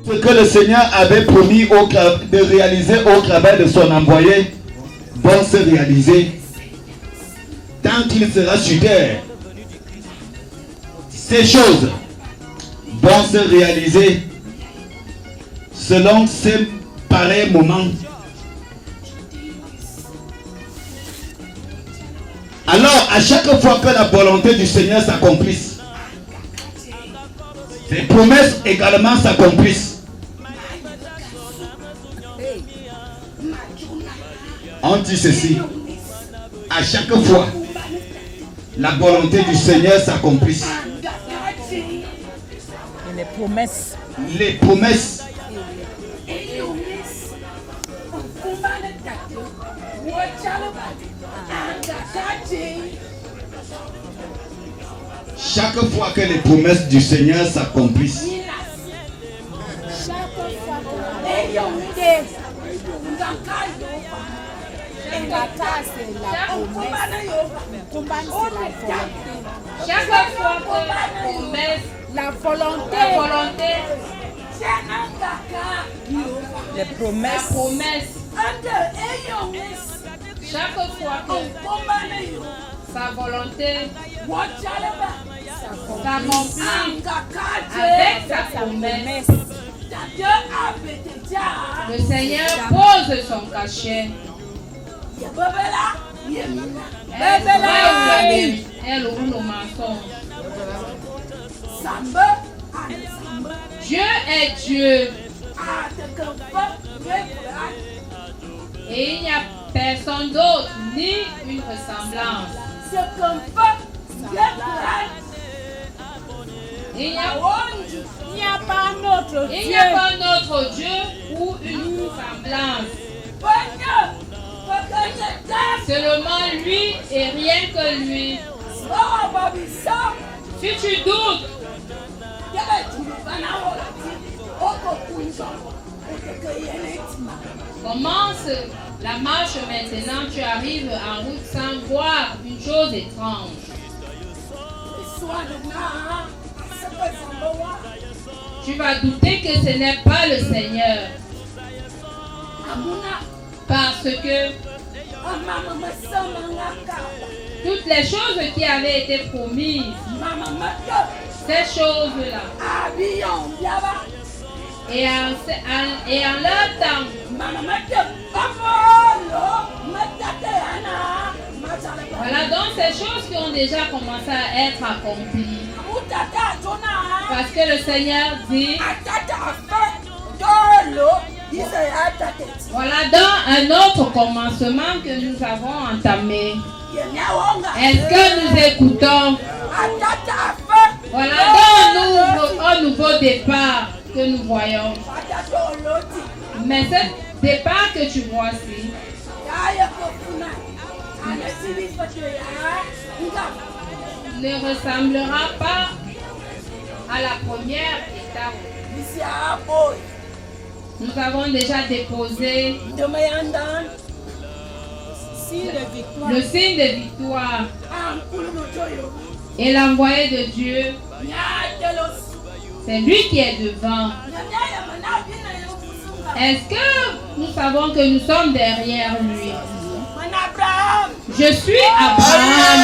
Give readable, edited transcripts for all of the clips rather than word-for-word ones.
Ce que le Seigneur avait promis de réaliser au travail de son envoyé vont se réaliser tant qu'il sera sur terre. Ces choses vont se réaliser selon ces pareils moments. Alors, à chaque fois que la volonté du Seigneur s'accomplisse, les promesses également s'accomplissent. On dit ceci: à chaque fois, la volonté du Seigneur s'accomplisse. Et les promesses. Les promesses. Chaque fois que les promesses du Seigneur s'accomplissent, chaque fois que la volonté, les promesses. chaque fois que sa volonté s'accomplit avec sa promesse, le Seigneur pose son cachet. Elle ouvre le mensonge. Dieu est Dieu. Et il n'y a personne d'autre, ni une ressemblance. Il n'y a pas notre Dieu ou une ressemblance. Seulement lui et rien que lui. Si tu doutes, commence la marche maintenant, tu arrives en route sans voir une chose étrange. Tu vas douter que ce n'est pas le Seigneur. Parce que toutes les choses qui avaient été promises, ces choses-là, et en leur temps, voilà donc ces choses qui ont déjà commencé à être accomplies. Parce que le Seigneur dit, voilà donc un autre commencement que nous avons entamé. Est-ce que nous écoutons? Voilà donc un nouveau départ que nous voyons. Mais ce départ que tu vois ici ne ressemblera pas à la première étape. Nous avons déjà déposé le signe de victoire. Et l'envoyé de Dieu, c'est lui qui est devant. Est-ce que nous savons que nous sommes derrière lui? Je suis Abraham.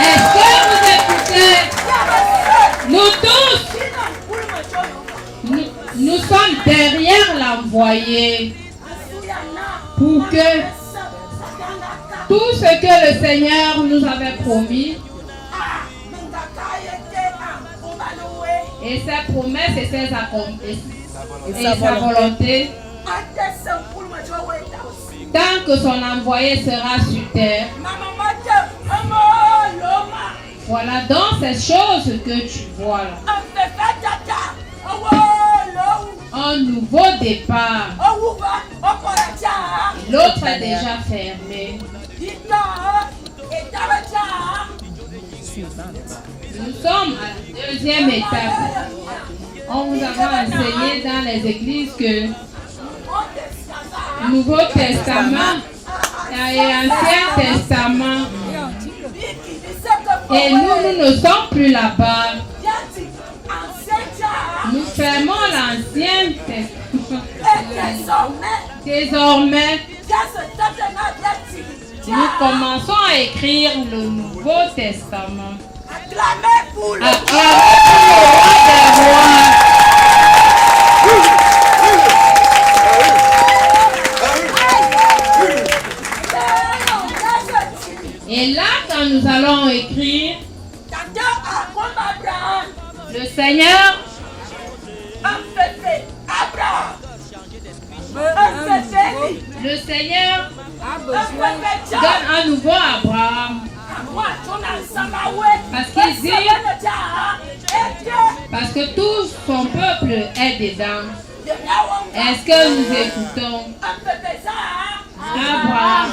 Est-ce que vous écoutez? Nous tous, nous sommes derrière l'envoyé pour que tout ce que le Seigneur nous avait promis et ses promesses et ses accomplissements et sa volonté, tant que son envoyé sera sur terre. Voilà donc ces choses que tu vois là. Un nouveau départ. L'autre est déjà fermé. Nous sommes à la deuxième étape. On vous a enseigné dans les églises que Nouveau Testament et Ancien Testament. Et nous ne sommes plus là-bas. Nous fermons l'Ancien Testament. Désormais, nous commençons à écrire le Nouveau Testament. Acclamez pour le roi des rois. Et là, quand nous allons écrire, le Seigneur donne un nouveau Abraham. Parce que tout son peuple est dedans. Est-ce que nous écoutons Abraham?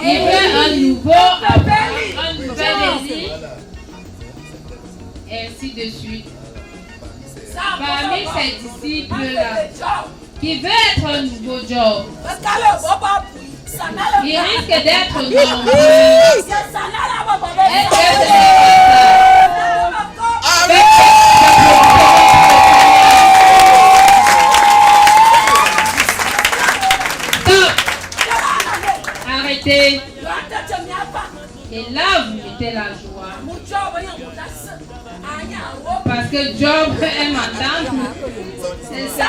Il veut un nouveau Abraham, un nouvel Élie, et ainsi de suite. Parmi ces disciples-là, qui veut être un nouveau Job, il risque d'être nombreux. Est-ce que ce n'est pas ça? Arrêtez. Et là, vous mettez la joie. Parce que Job aime entendre. C'est ça.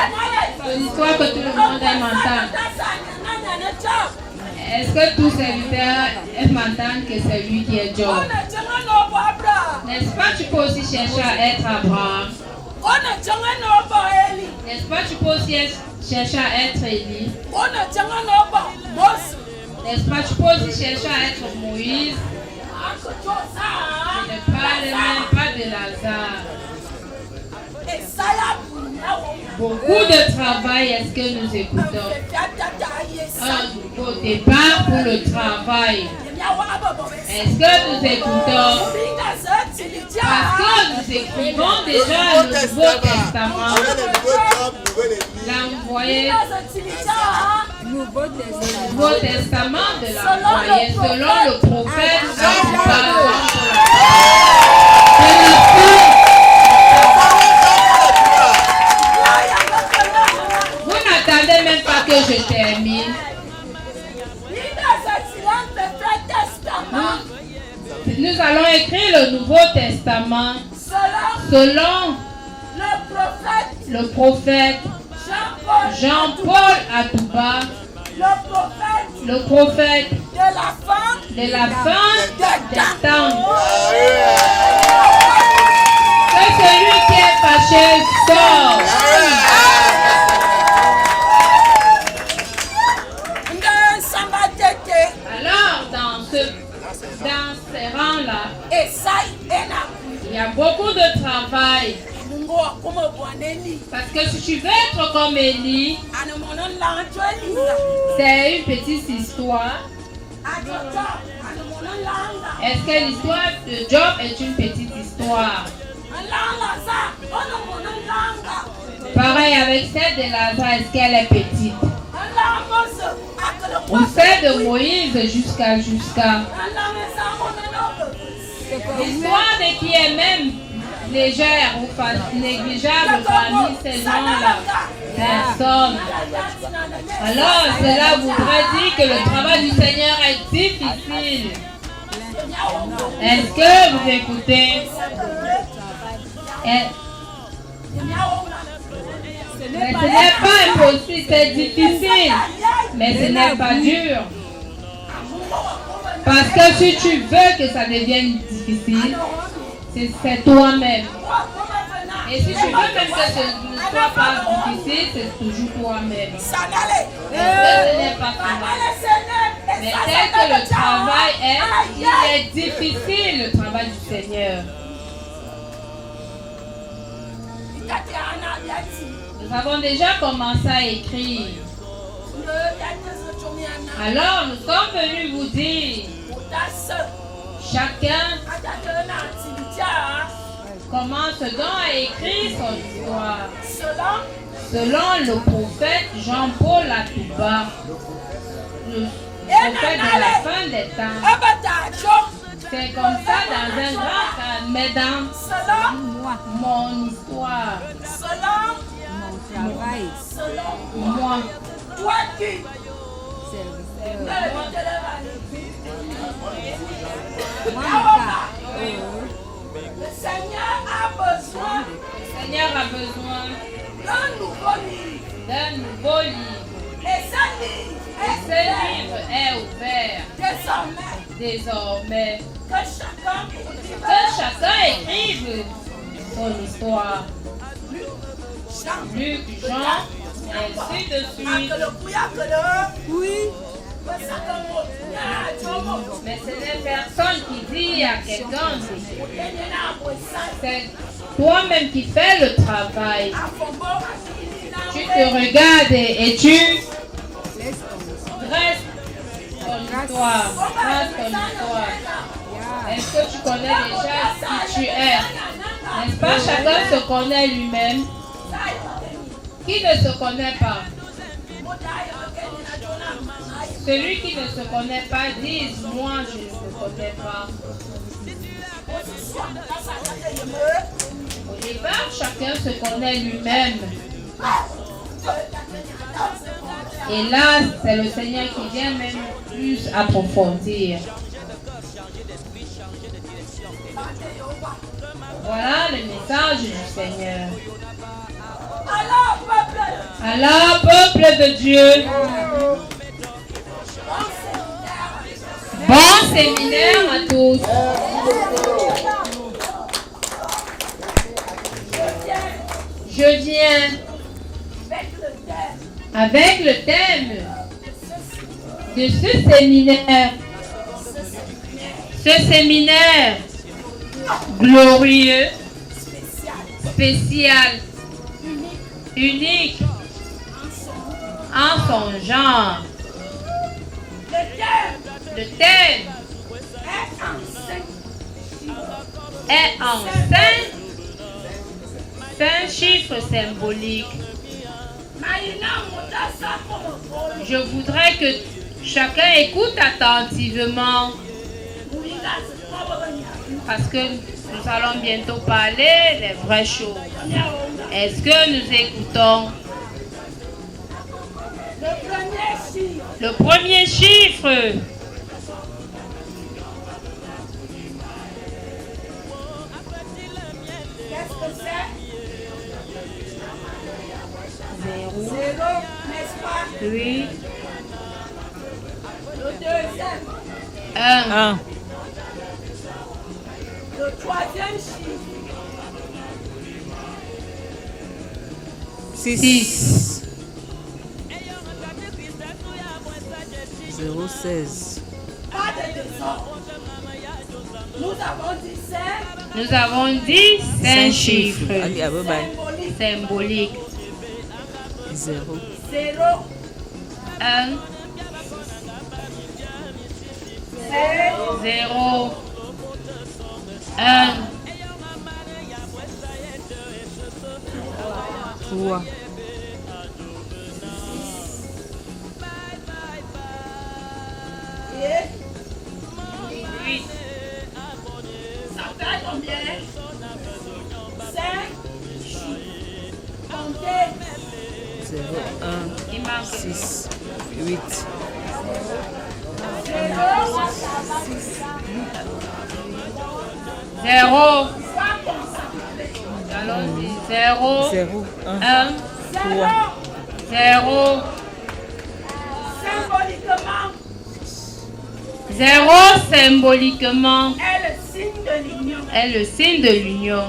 C'est l'histoire que tout le monde aime entendre. Est-ce que tout serviteur aime entendre que c'est lui qui est Job? N'est-ce pas tu peux aussi chercher à être Abraham? N'est-ce pas tu peux aussi chercher à être Élie? N'est-ce pas tu peux aussi chercher à être Moïse? Je ne parle même pas de Lazare. Beaucoup de travail, est-ce que nous écoutons? Un nouveau départ pour le travail. Est-ce que nous écoutons? Parce que nous écrivons déjà le Nouveau Testament. Là, vous voyez, Nouveau Testament de l'envoyé selon le prophète Vous n'attendez même pas que je termine. Nous allons écrire le Nouveau Testament selon le prophète Jean-Paul Atouba, le prophète de la fin des temps. Que celui qui est fâché sort. Alors, dans ces rangs-là, il y a beaucoup de travail. Parce que si tu veux être comme Élie, c'est une petite histoire. Est-ce que l'histoire de Job est une petite histoire? Pareil avec celle de Lazare, est-ce qu'elle est petite? Ou celle de Moïse jusqu'à. L'histoire de qui est même légère ou négligeable parmi ces gens-là, personne. Alors cela voudrait dire que le travail du Seigneur est difficile. Est-ce que vous écoutez? Mais ce n'est pas impossible, c'est difficile, mais ce n'est pas dur. Parce que si tu veux que ça devienne difficile, c'est toi-même. Et si tu veux même que ce ne soit pas difficile, c'est toujours toi-même. Ce n'est pas facile. Mais tel que le travail est, il est difficile, le travail du Seigneur. Nous avons déjà commencé à écrire. Alors nous sommes venus vous dire, chacun commence donc à écrire son histoire selon le prophète Jean-Paul Atouba, le prophète de la fin des temps. C'est comme ça dans un grand cadre, mais dans mon histoire, Mon travail. moi, Toi qui le Seigneur a besoin le Seigneur a besoin d'un nouveau livre. d'un nouveau livre. Et ce Ce livre est ouvert désormais. que chacun Que chacun écrive son histoire. Luc, Jean, et ainsi de suite. Oui. Mais ce n'est personne qui dit à quelqu'un, c'est toi-même qui fais le travail. Tu te regardes et tu dresses ton histoire. Est-ce que tu connais déjà qui tu es? N'est-ce pas? Chacun se connaît lui-même. Qui ne se connaît pas? Celui qui ne se connaît pas dit, moi je ne me connais pas. Au départ, chacun se connaît lui-même. Et là, c'est le Seigneur qui vient même plus approfondir. Voilà le message du Seigneur. Alors, peuple de Dieu, bon séminaire à tous. Je viens avec le thème de ce séminaire. Ce séminaire glorieux, spécial, unique en son genre. Le thème est en 5 chiffres symboliques. Je voudrais que chacun écoute attentivement parce que nous allons bientôt parler des vraies choses. Est-ce que nous écoutons? Le premier chiffre. Qu'est-ce que c'est? Zéro. N'est-ce pas? Oui. Le deuxième, 1. le troisième chiffre, 6. 016. pas de désordre. Nous avons dit 5 Nous avons dit 5 chiffres Allez, bye bye. symboliques. 0. 0, 1, 0, 1, 3. 8, ça fait combien? 5, comptez, 0, 1, il manque 6, 8. 0. Allons-y. 0, 0, 1, 1, 3. 0, symboliquement, 0 symboliquement est le signe de l'union. est le signe de l'union.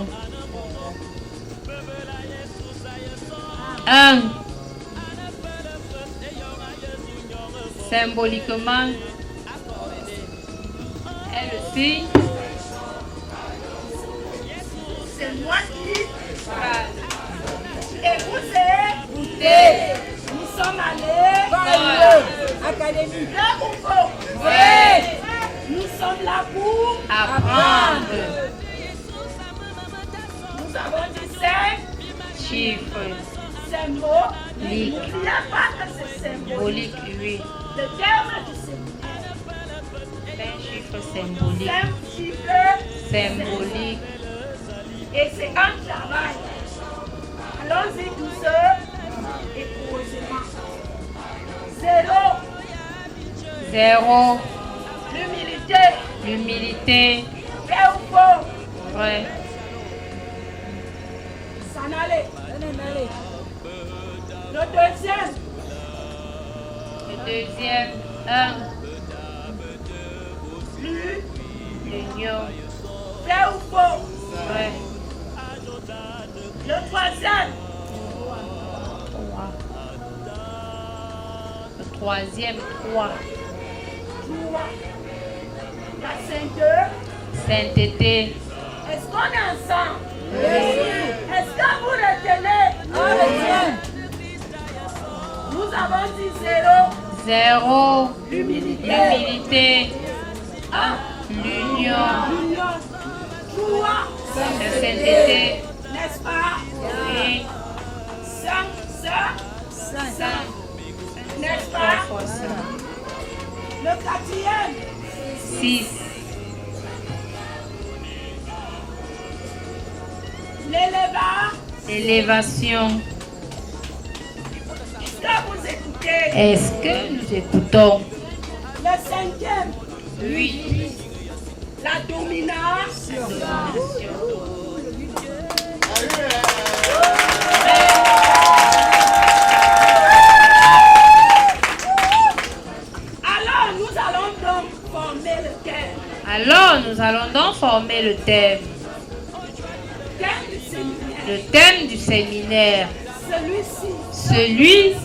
1. Symboliquement est le signe. C'est moi qui Voilà. écoutez. Nous sommes allés Académie. là où faut. Nous sommes là pour. Apprendre. Nous avons dit 5 Chiffre. symbole. Lique. N'oubliez pas que c'est symbolique. Symbolique, oui. Le terme du séminaire 5 chiffres chiffres symboliques. 5 chiffres Symboliques. et c'est un travail. Allons-y douceur et posément. 0. 0. L'humilité. L'humilité. Vrai ou faux? Vrai. S'en aller. Le deuxième. Le deuxième. 1. L'union. Vrai ou faux? Vrai. Le troisième. 3. Le troisième. 3. La Sainteté. Est-ce qu'on est ensemble? Oui. Est-ce que vous retenez? Nous avons dit 0. 0. L'humilité. L'humilité. 1. L'union. 3. La sainteté. N'est-ce pas? Et 5. N'est-ce 3 pas? fois 5. Le quatrième. 6. L'élévation. Est-ce que vous écoutez? Est-ce que nous écoutons? Le cinquième. 8. La domination. Alors nous allons donc former le thème. Alors, nous allons donc former le thème. Thème du séminaire. Le thème du séminaire. Celui-ci.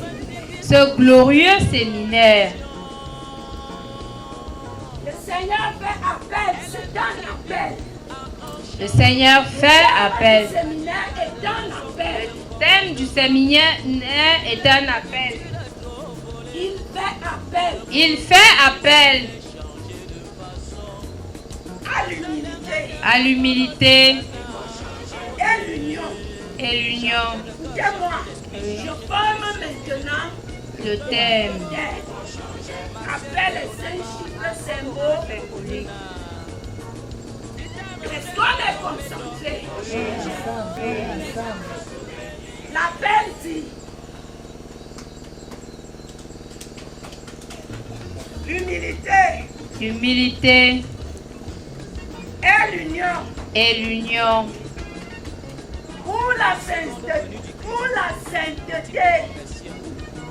Ce glorieux séminaire. Le Seigneur fait appel. C'est un appel. Le Seigneur fait appel. Le séminaire est un appel. Le thème du séminaire est un appel. Il fait appel Il fait appel à l'humilité à l'humilité et l'union. et l'union. Écoutez-moi, je forme maintenant Le thème. appel les 5 chiffres symboliques. Est-ce qu'on est concentré? L'appel dit L'humilité et l'union et l'union pour la sainteté.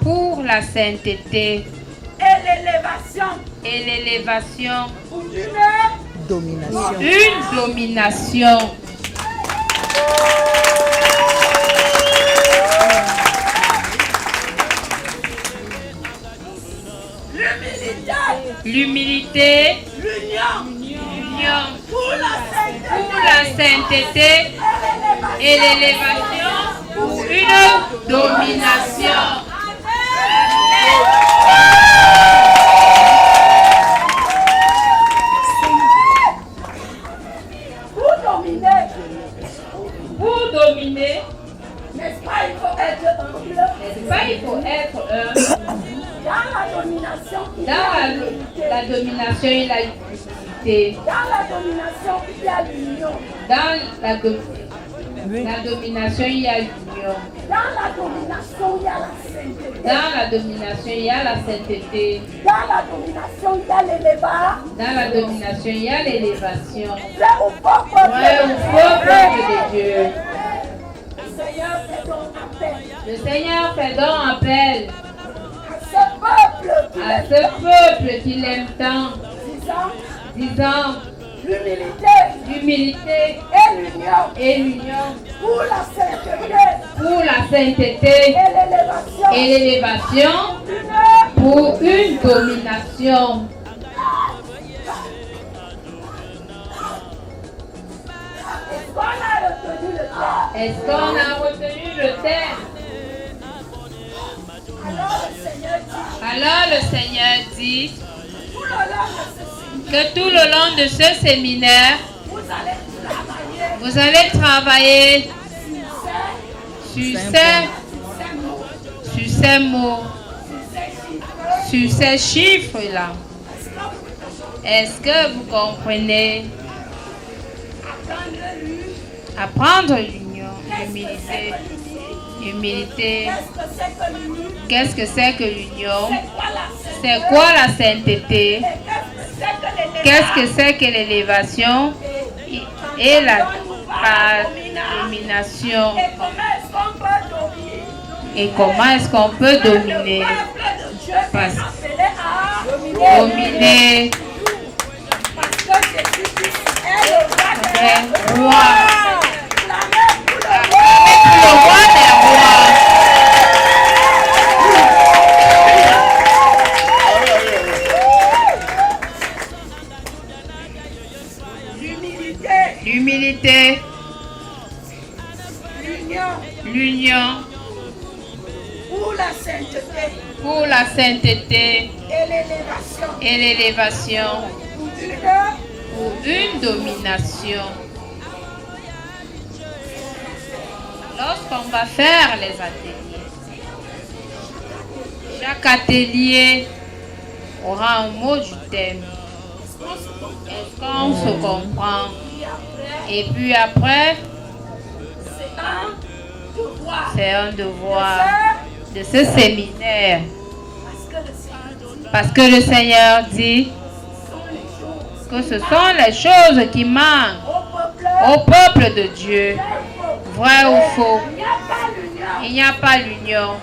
pour la sainteté Et et l'élévation. pour une Domination. Une domination. L'humilité, l'union pour pour la sainteté et l'élévation pour une domination. Pour dominer, n'est-ce pas, il faut être humble. n'est-ce pas, il faut être Dans la domination, il y dans a l'humilité. la domination et la humilité. Dans la domination, il y a l'union. Dans la domination, il y a l'union. Dans la domination, il y a la sainteté. Dans la domination, il y a la sainteté. Dans la domination, il y a l'élevation. Dans la domination, il y a l'élévation. Vrai ou faux, peuple Ouais, de au faux peuple de Dieu. Le Seigneur fait donc appel Le Seigneur fait donc appel à ce peuple qui à ce peuple qu'il aime tant, disant disant l'humilité l'humilité et l'union et l'union pour la sainteté pour la sainteté et et l'élévation pour une domination. Est-ce qu'on a retenu le thème? Est-ce qu'on a retenu le thème? Alors le Seigneur dit, Alors le Seigneur dit tout le long de ce séminaire, que tout le long de ce séminaire, vous allez travailler vous allez travailler sur ces mots, sur ces chiffres-là. Est-ce que vous comprenez? Apprendre l'union, l'humilité. Humilité. Qu'est-ce que c'est que l'union? C'est quoi la sainteté? Qu'est-ce que c'est que l'élévation et la domination? Et comment est-ce qu'on peut dominer? Dominer. Le roi. Le roi des rois. L'humilité. L'union. Pour la sainteté. Et l'élévation. Pour une domination. Lorsqu'on va faire les ateliers, chaque atelier aura un mot du thème. Est-ce qu'on se comprend? Et puis après, c'est un devoir de ce séminaire. Parce que le Seigneur dit que ce sont les choses qui manquent au peuple de Dieu. Vrai ou faux? Il n'y a pas l'union,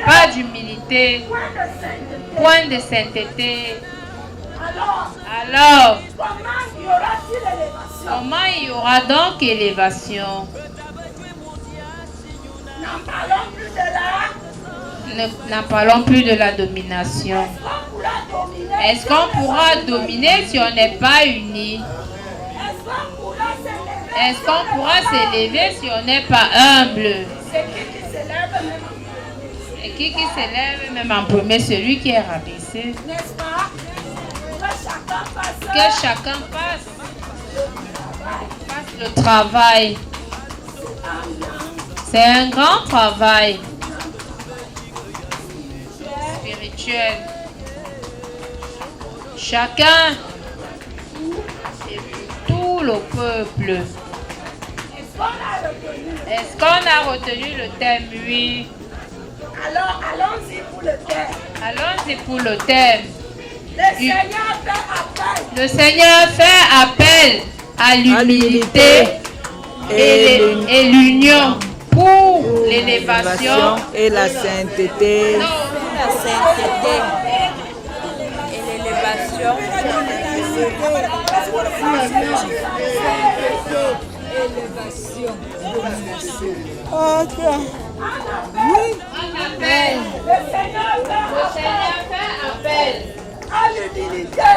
pas d'humilité, point de sainteté. Alors, comment il y aura donc élévation? N'en parlons plus de la domination. Est-ce qu'on pourra dominer si on n'est pas unis? Est-ce qu'on pourra s'élever si on n'est pas humble? Et qui s'élève même en premier? Celui qui est rabaissé. Que chacun fasse le travail. C'est un grand travail spirituel. Chacun et tout le peuple. Est-ce qu'on a retenu le thème? Oui. Alors, allons-y pour le thème. Allons-y pour le thème. Le Seigneur fait appel à l'humilité et l'union pour l'élévation et la sainteté. La sainteté et l'élévation. Ok. Oui. Le Seigneur fait appel à l'humilité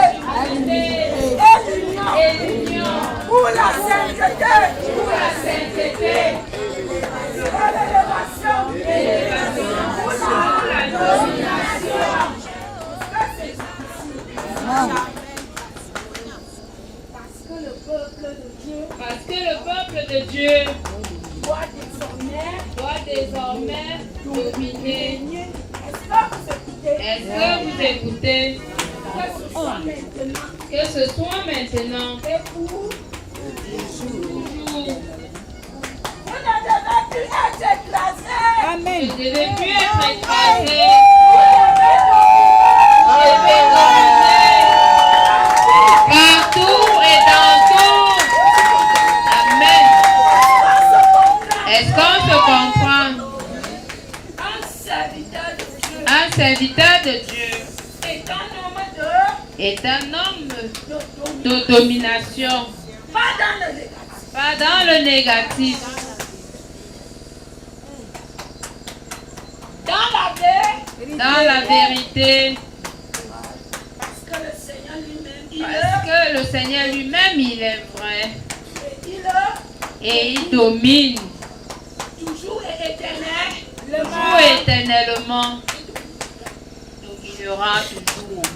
et l'union pour la sainteté et l'élévation pour la domination. Parce que le peuple de Dieu doit désormais dominer. Est-ce que vous écoutez? Que ce soit maintenant et pour toujours. Vous ne devez plus être écrasés. Amen. Vous ne devez plus être écrasés. Vous devez dominer partout et dans tout. Amen. Est-ce qu'on se comprend? Un serviteur de Dieu est un homme de domination. Pas dans le négatif. Dans la vérité. Parce que le Seigneur lui-même, il est vrai. Et il domine. Toujours et éternellement. Dominera toujours.